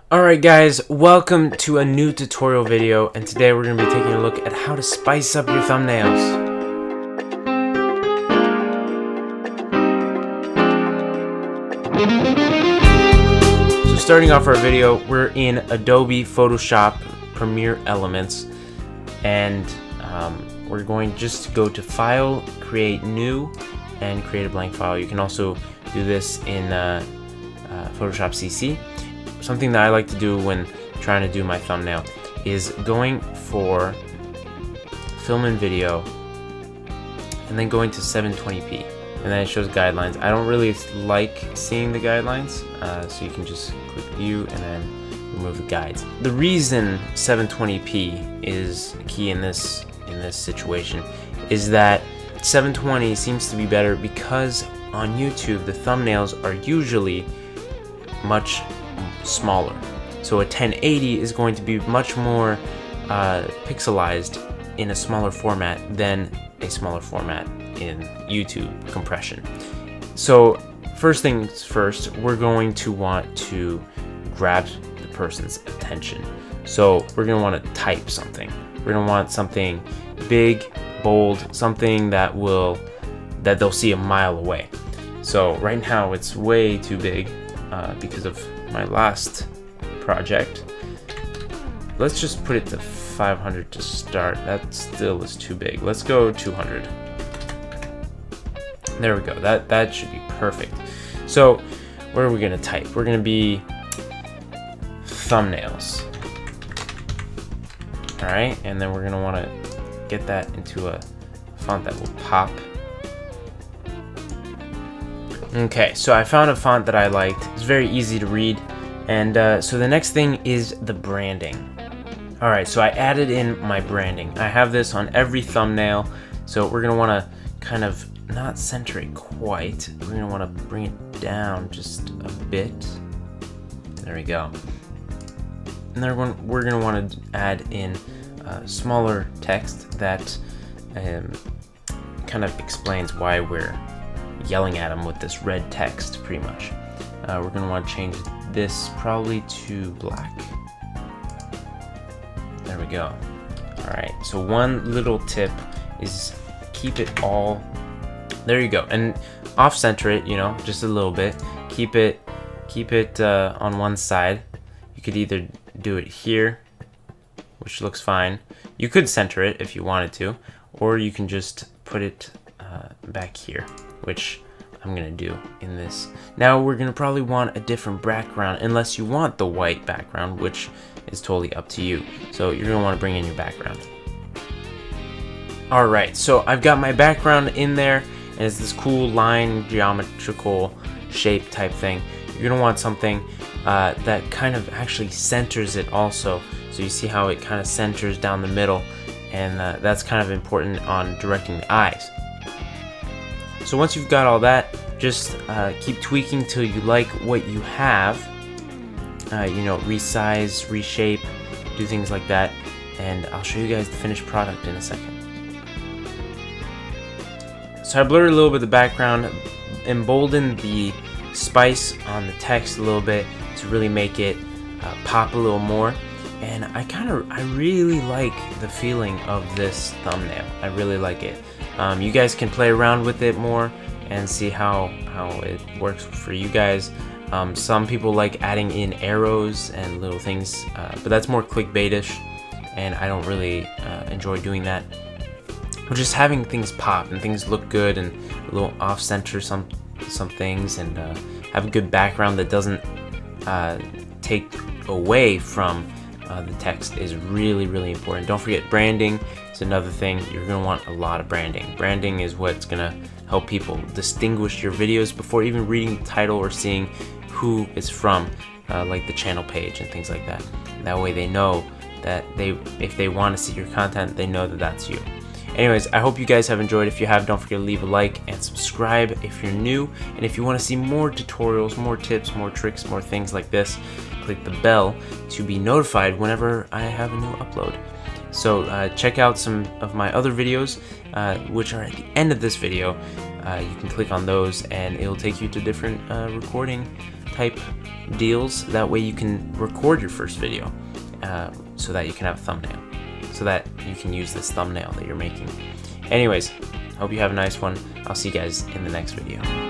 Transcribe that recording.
Alright guys, welcome to a new tutorial video, and today we're going to be taking a look at how to spice up your thumbnails. So starting off our video, we're in Adobe Photoshop Premiere Elements, and we're going just to go to File, Create New, and create a blank file. You can also do this in Photoshop CC. Something that I like to do when trying to do my thumbnail is going for film and video and then going to 720p, and then it shows guidelines. I don't really like seeing the guidelines, so you can just click view and then remove the guides. The reason 720p is key in this situation is that 720 seems to be better because on YouTube the thumbnails are usually much smaller. So a 1080 is going to be much more pixelized in a smaller format than a smaller format in YouTube compression. So first things first, we're going to want to grab the person's attention. So we're going to want to type something. We're going to want something big, bold, something that they'll see a mile away. So right now it's way too big because of my last project. Let's just put it to 500 to start. That still is too big. Let's go 200. There we go. That should be perfect. So what are we gonna type? We're gonna be thumbnails. All right, and then we're gonna want to get that into a font that will pop. Okay, so I found a font that I liked. It's very easy to read, and so the next thing is the branding. Alright, so I added in my branding. I have this on every thumbnail, so we're going to want to kind of not center it quite. We're going to want to bring it down just a bit. There we go. And then we're going to want to add in smaller text that kind of explains why we're yelling at them with this red text, pretty much. We're going to want to change this probably to black. There we go. Alright, so one little tip is keep it all, there you go, and off-center it, just a little bit. Keep it on one side. You could either do it here, which looks fine. You could center it if you wanted to, or you can just put it back here, which I'm gonna do in this. Now we're gonna probably want a different background unless you want the white background, which is totally up to you. So you're gonna want to bring in your background. Alright, so I've got my background in there, and it's this cool line geometrical shape type thing. You're gonna want something that kind of actually centers it also. So you see how it kind of centers down the middle, and that's kind of important on directing the eyes. So once you've got all that, just keep tweaking till you like what you have. Resize, reshape, do things like that, and I'll show you guys the finished product in a second. So I blurred a little bit of the background, emboldened the spice on the text a little bit to really make it pop a little more. And I really like the feeling of this thumbnail. I really like it. You guys can play around with it more and see how it works for you guys. Some people like adding in arrows and little things, but that's more clickbaitish, and I don't really enjoy doing that. But just having things pop and things look good and a little off-center some things, and have a good background that doesn't take away from the text is really, really important. Don't forget branding. It's another thing. You're going to want a lot of branding. Branding is what's going to help people distinguish your videos before even reading the title or seeing who it's from, like the channel page and things like that. That way they know that if they want to see your content, they know that that's you. Anyways, I hope you guys have enjoyed. If you have, don't forget to leave a like and subscribe if you're new. And if you want to see more tutorials, more tips, more tricks, more things like this, click the bell to be notified whenever I have a new upload. So check out some of my other videos, which are at the end of this video. You can click on those and it'll take you to different recording type deals. That way you can record your first video so that you can have a thumbnail, so that you can use this thumbnail that you're making. Anyways, hope you have a nice one. I'll see you guys in the next video.